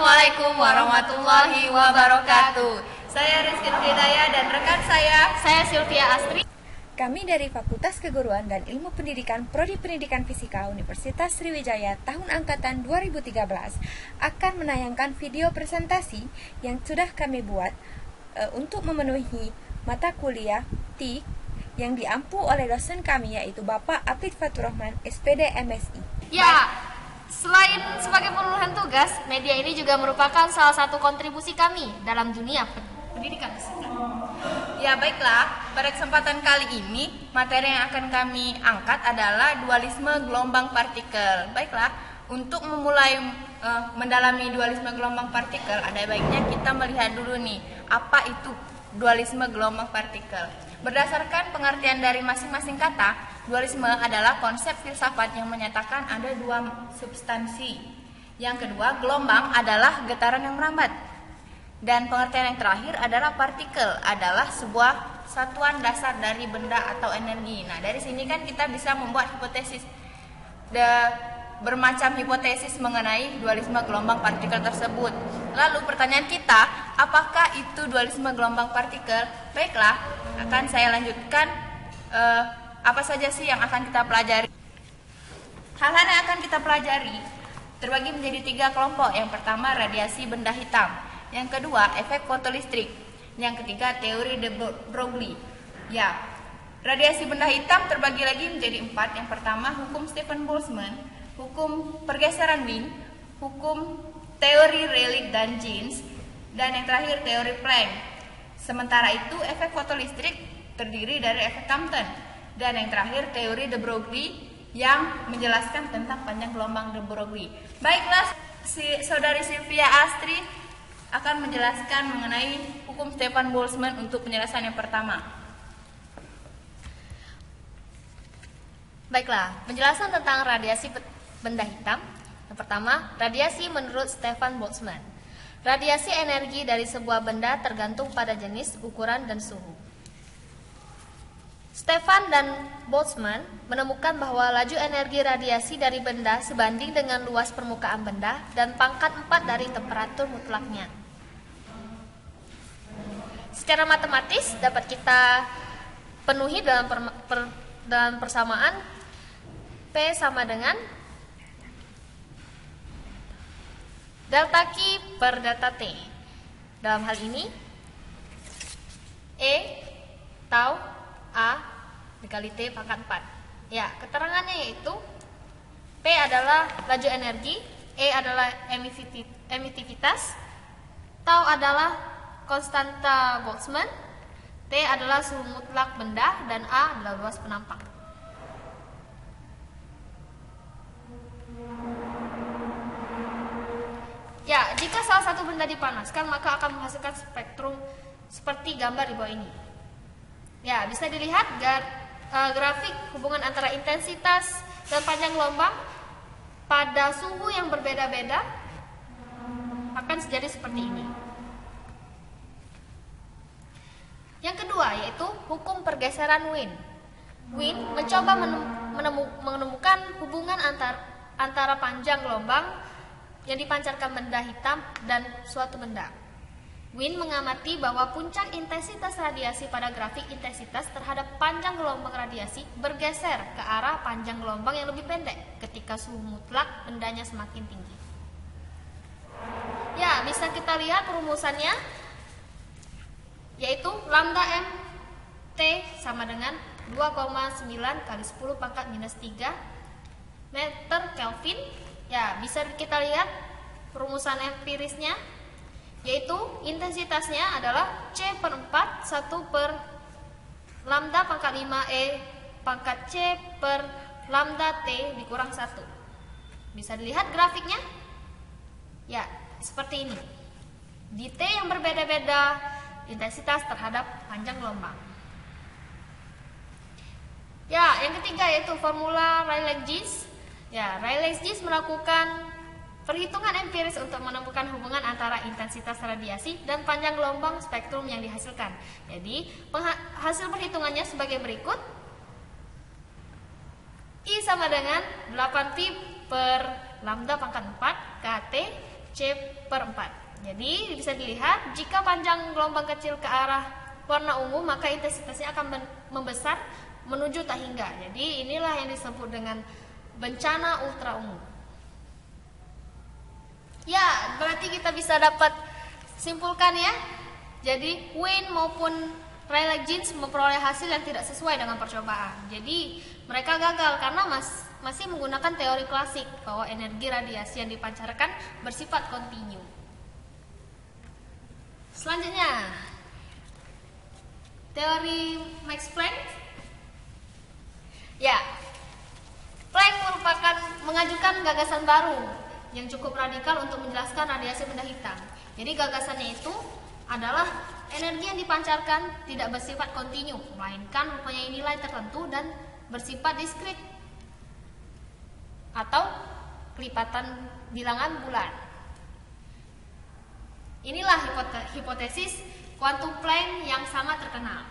Assalamualaikum warahmatullahi wabarakatuh. Saya Rizky Hidayah dan rekan saya Sylvia Astri. Kami dari Fakultas Keguruan dan Ilmu Pendidikan Prodi Pendidikan Fisika Universitas Sriwijaya tahun angkatan 2013 akan menayangkan video presentasi yang sudah kami buat untuk memenuhi mata kuliah TIK yang diampu oleh dosen kami, yaitu Bapak Apit Faturrahman, SPD MSI. Ya, selain sebagai pemenuhan tugas, media ini juga merupakan salah satu kontribusi kami dalam dunia pendidikan fisika. Ya baiklah, pada kesempatan kali ini materi yang akan kami angkat adalah dualisme gelombang partikel. Baiklah, untuk memulai mendalami dualisme gelombang partikel, ada baiknya kita melihat dulu nih, apa itu dualisme gelombang partikel. Berdasarkan pengertian dari masing-masing kata, dualisme adalah konsep filsafat yang menyatakan ada dua substansi. Yang kedua, gelombang adalah getaran yang merambat. Dan pengertian yang terakhir adalah partikel adalah sebuah satuan dasar dari benda atau energi. Nah, dari sini kan kita bisa membuat hipotesis. Bermacam hipotesis mengenai dualisme gelombang partikel tersebut. Lalu pertanyaan kita, apakah itu dualisme gelombang partikel? Baiklah, akan saya lanjutkan apa saja sih yang akan kita pelajari. Hal-hal yang akan kita pelajari terbagi menjadi 3 kelompok. Yang pertama, radiasi benda hitam. Yang kedua, efek fotolistrik. Yang ketiga, teori de Broglie. Ya, radiasi benda hitam terbagi lagi menjadi 4. Yang pertama, hukum Stefan Boltzmann, hukum pergeseran Wien, hukum teori Rayleigh dan Jeans, dan yang terakhir teori Planck. Sementara itu, efek fotolistrik terdiri dari efek Compton, dan yang terakhir teori de Broglie yang menjelaskan tentang panjang gelombang de Broglie. Baiklah, saudari Sylvia Astri akan menjelaskan mengenai hukum Stefan Boltzmann untuk penjelasan yang pertama. Baiklah, penjelasan tentang radiasi benda hitam. Yang pertama, radiasi menurut Stefan Boltzmann. Radiasi energi dari sebuah benda tergantung pada jenis, ukuran, dan suhu. Stefan dan Boltzmann menemukan bahwa laju energi radiasi dari benda sebanding dengan luas permukaan benda dan pangkat 4 dari temperatur mutlaknya. Secara matematis dapat kita penuhi dalam persamaan P sama dengan delta Q per delta T. Dalam hal ini E tau A dikali T pangkat 4. Ya, keterangannya yaitu P adalah laju energi, E adalah emitivitas, tau adalah konstanta Boltzmann, T adalah suhu mutlak benda, dan A adalah luas penampang. Ya, jika salah satu benda dipanaskan, maka akan menghasilkan spektrum seperti gambar di bawah ini. Ya, bisa dilihat grafik hubungan antara intensitas dan panjang gelombang pada suhu yang berbeda-beda akan jadi seperti ini. Yang kedua yaitu hukum pergeseran Wien. Wien mencoba menemukan hubungan antara panjang gelombang yang dipancarkan benda hitam dan suatu benda. Wien mengamati bahwa puncak intensitas radiasi pada grafik intensitas terhadap panjang gelombang radiasi bergeser ke arah panjang gelombang yang lebih pendek ketika suhu mutlak bendanya semakin tinggi. Ya, bisa kita lihat rumusannya, yaitu lambda M T sama dengan 2,9 kali 10 pangkat minus 3 meter Kelvin. Ya, bisa kita lihat rumusan empirisnya, yaitu intensitasnya adalah C per 4 1 per lambda pangkat 5 E pangkat C per lambda T dikurang 1. Bisa dilihat grafiknya? Ya, seperti ini. Di T yang berbeda-beda intensitas terhadap panjang gelombang. Ya, yang ketiga yaitu formula Rayleigh-Jeans. Ya, Rayleigh-Jeans melakukan perhitungan empiris untuk menemukan hubungan antara intensitas radiasi dan panjang gelombang spektrum yang dihasilkan. Jadi, hasil perhitungannya sebagai berikut. I sama dengan 8 pi per lambda pangkat 4 KT C/4. Jadi bisa dilihat jika panjang gelombang kecil ke arah warna ungu, maka intensitasnya akan membesar menuju tak hingga. Jadi inilah yang disebut dengan bencana ultra ungu. Ya, berarti kita bisa dapat simpulkan ya. Jadi Wayne maupun Rayleigh Jeans memperoleh hasil yang tidak sesuai dengan percobaan. Jadi mereka gagal karena masih menggunakan teori klasik bahwa energi radiasi yang dipancarkan bersifat kontinu. Selanjutnya, teori Max Planck. Ya, Planck mengajukan gagasan baru yang cukup radikal untuk menjelaskan radiasi benda hitam. Jadi gagasannya itu adalah energi yang dipancarkan tidak bersifat kontinu, melainkan mempunyai nilai tertentu dan bersifat diskrit atau kelipatan bilangan bulan. Inilah hipotesis kuantum Planck yang sangat terkenal.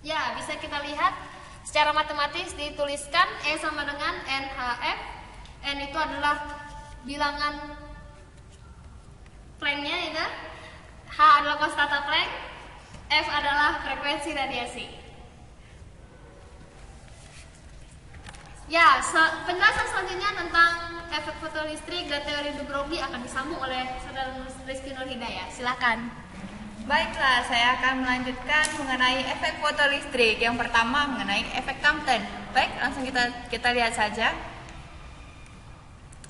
Ya, bisa kita lihat secara matematis dituliskan E sama dengan NHF. N itu adalah bilangan Planck-nya ya. H adalah konstanta Planck. F adalah frekuensi radiasi. Ya, penjelasan selanjutnya tentang efek fotolistrik dan teori de Broglie akan disambung oleh saudara Rizky Nurhidayah. Silakan. Baiklah, saya akan melanjutkan mengenai efek fotolistrik. Yang pertama mengenai efek Compton. Baik, langsung kita lihat saja.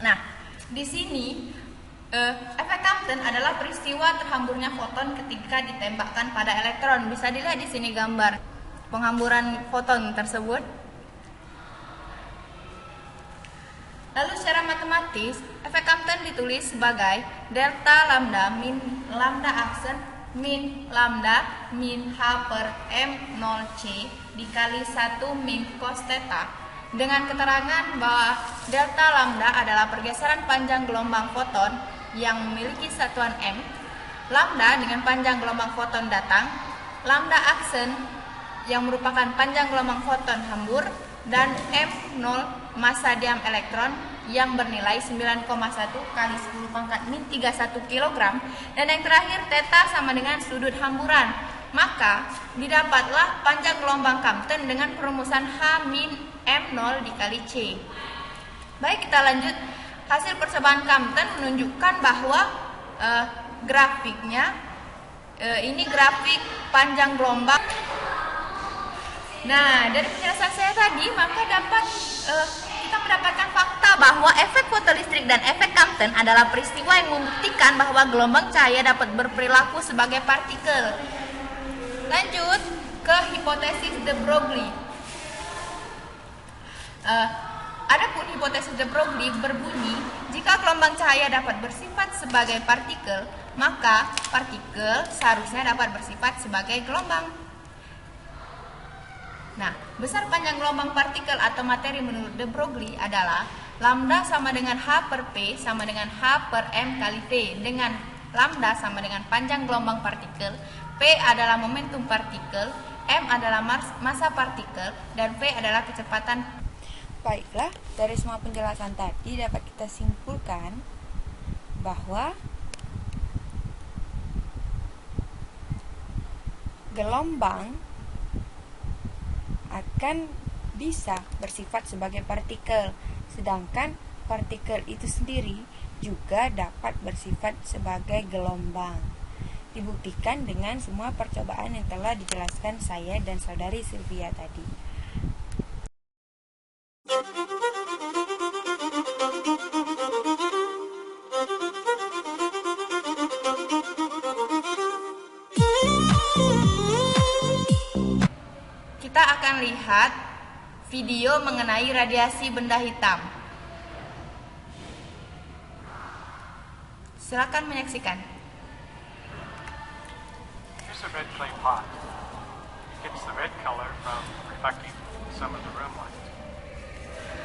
Nah, di sini efek Compton adalah peristiwa terhamburnya foton ketika ditembakkan pada elektron. Bisa dilihat di sini gambar penghamburan foton tersebut. Lalu secara matematis, efek Compton ditulis sebagai delta lambda min lambda aksen min lambda min H per M0C dikali 1 min cos theta, dengan keterangan bahwa delta lambda adalah pergeseran panjang gelombang foton yang memiliki satuan M, lambda dengan panjang gelombang foton datang, lambda aksen yang merupakan panjang gelombang foton hambur, dan M0 massa diam elektron yang bernilai 9,1 kali 10 pangkat min 31 kg, dan yang terakhir theta sama dengan sudut hamburan. Maka didapatlah panjang gelombang Compton dengan perumusan H min M0 dikali C. Baik, kita lanjut. Hasil percobaan Compton menunjukkan bahwa grafiknya ini grafik panjang gelombang. Nah, dari penjelasan saya tadi, maka dapat kita mendapatkan fakta bahwa efek fotolistrik dan efek Compton adalah peristiwa yang membuktikan bahwa gelombang cahaya dapat berperilaku sebagai partikel. Lanjut ke hipotesis de Broglie. Adapun hipotesis de Broglie berbunyi, jika gelombang cahaya dapat bersifat sebagai partikel, maka partikel seharusnya dapat bersifat sebagai gelombang. Nah, besar panjang gelombang partikel atau materi menurut de Broglie adalah lambda sama dengan H per P sama dengan H per M kali T, dengan lambda sama dengan panjang gelombang partikel, P adalah momentum partikel, M adalah massa partikel, dan V adalah kecepatan. Baiklah, dari semua penjelasan tadi dapat kita simpulkan bahwa gelombang akan bisa bersifat sebagai partikel, sedangkan partikel itu sendiri juga dapat bersifat sebagai gelombang. Dibuktikan dengan semua percobaan yang telah dijelaskan saya dan saudari Sylvia tadi. Kita akan lihat video mengenai radiasi benda hitam. Silakan menyaksikan. Here's a red clay pot. It gets the red color from reflecting some of the room light.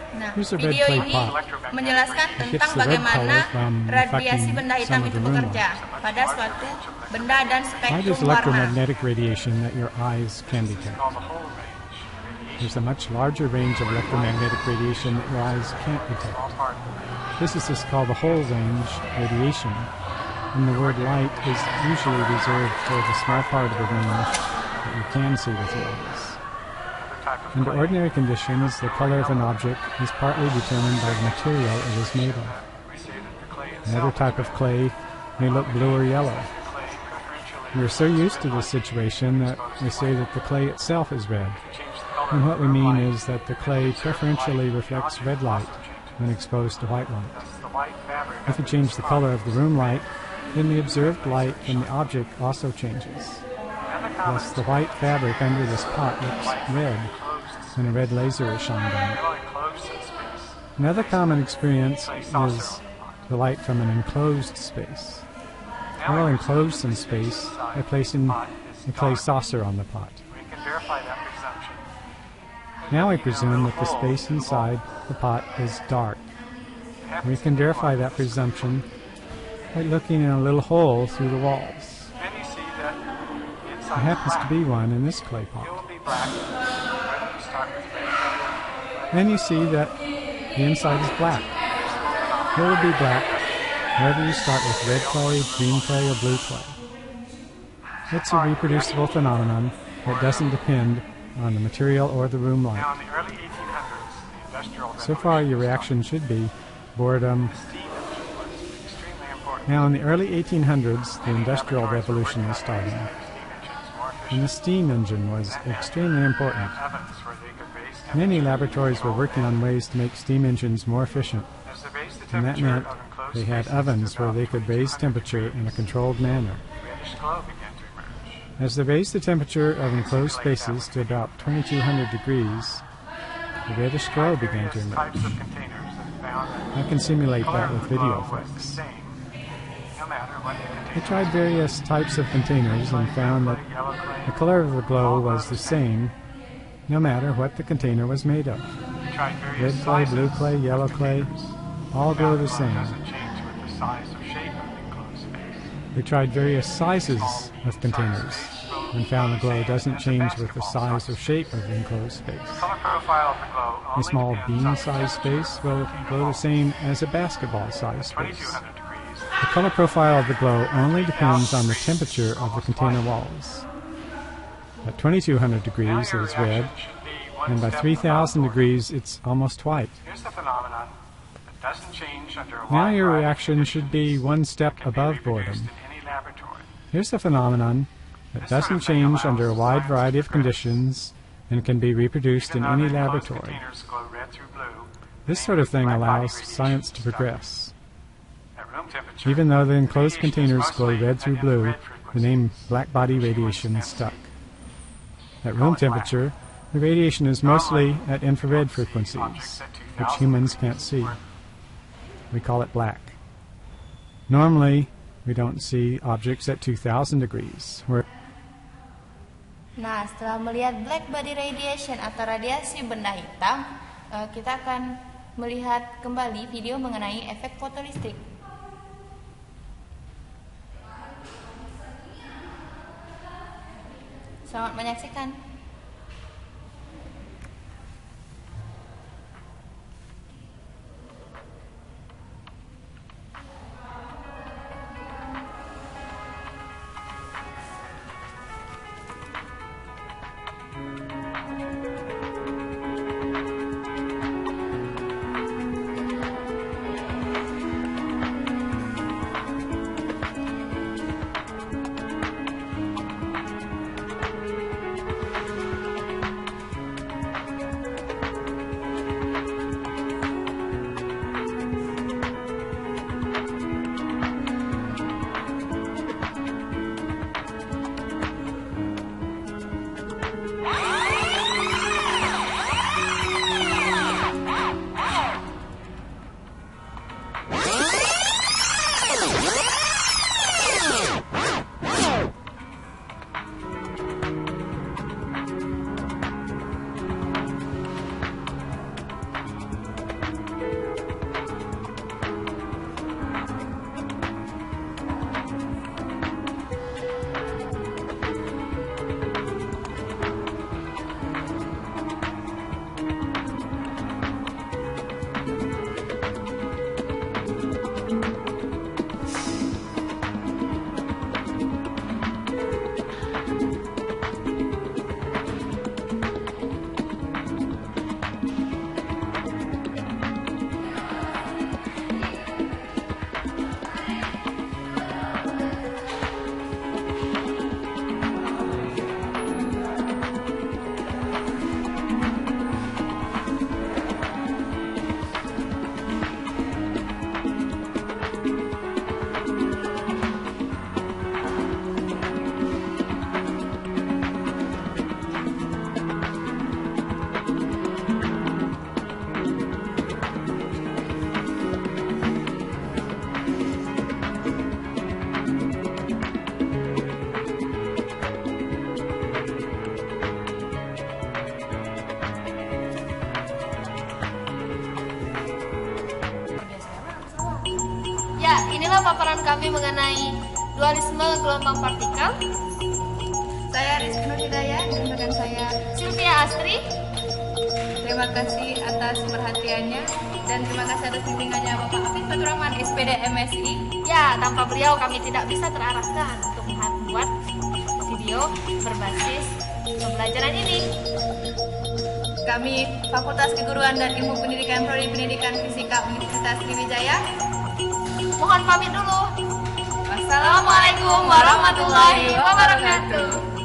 Nah, Here's a red video clay ini pot. menjelaskan It tentang gets the red bagaimana color from radiasi reflecting benda hitam some of itu the room bekerja light. pada suatu benda dan Light spektrum is warna. electromagnetic radiation that your eyes can detect. Called the whole range radiation. there's a much larger range of electromagnetic radiation that your eyes can't detect. Physicists call the whole range radiation, and the word light is usually reserved for the small part of the range that you can see with your eyes. Under ordinary conditions, the color of an object is partly determined by the material it is made of. Another type of clay may look blue or yellow. We are so used to this situation that we say that the clay itself is red. And what we mean is that the clay preferentially reflects red light when exposed to white light. If you change the color of the room light, then the observed light from the object also changes. Thus, the white fabric under this pot looks red when a red laser is shined on it. Another common experience is the light from an enclosed space. While enclosed in space, by placing a clay saucer on the pot. Now we presume that the space inside the pot is dark. We can verify that presumption by looking in a little hole through the walls. There happens to be one in this clay pot. Then you see that the inside is black. It will be black whether you start with red clay, green clay, or blue clay. It's a reproducible phenomenon that doesn't depend on the material or the room light. So far your reaction should be boredom. Now in the early 1800s, the Industrial Revolution was starting, and the steam engine was extremely important. Many laboratories were working on ways to make steam engines more efficient, and that meant they had ovens where they could raise temperature in a controlled manner. As they raised the temperature of enclosed spaces to about 2200 degrees, the reddish glow began to emerge. I can simulate that with video effects. They tried various types of containers and found that the color of the glow was the same no matter what the container was made of. Red clay, blue clay, yellow clay, all glow the same. They tried various sizes of containers and found the glow doesn't change with the size or shape of the enclosed space. A small bean-sized space will glow the same as a basketball-sized space. The color profile of the glow only depends on the temperature of the container walls. At 2200 degrees it is red, and by 3000 degrees it's almost white. Now your reaction should be one step above boredom. Here's the phenomenon that doesn't change under a wide variety of conditions and can be reproduced in any laboratory. This sort of thing allows science to progress. Even though the enclosed containers glow red through blue, the name blackbody radiation stuck. At room temperature, the radiation is mostly at infrared frequencies, which humans can't see. We call it black. Normally, we don't see objects at 2000 degrees. Nah, setelah melihat black body radiation atau radiasi benda hitam, kita akan melihat kembali video mengenai efek fotolistrik. Selamat menyaksikan. inilah paparan kami mengenai dualisme gelombang partikel. Saya Rizky Nurhidayah dan rekan saya. Sylvia Astri. Terima kasih atas perhatiannya dan terima kasih atas bimbingannya Bapak Afif Fatur Rahman, SPD MSI. Ya, tanpa beliau kami tidak bisa terarahkan untuk membuat video berbasis pembelajaran ini. Kami Fakultas Keguruan dan Ilmu Pendidikan Prodi Pendidikan Fisika Universitas Sriwijaya. Mohon pamit dulu. Wassalamualaikum warahmatullahi wabarakatuh.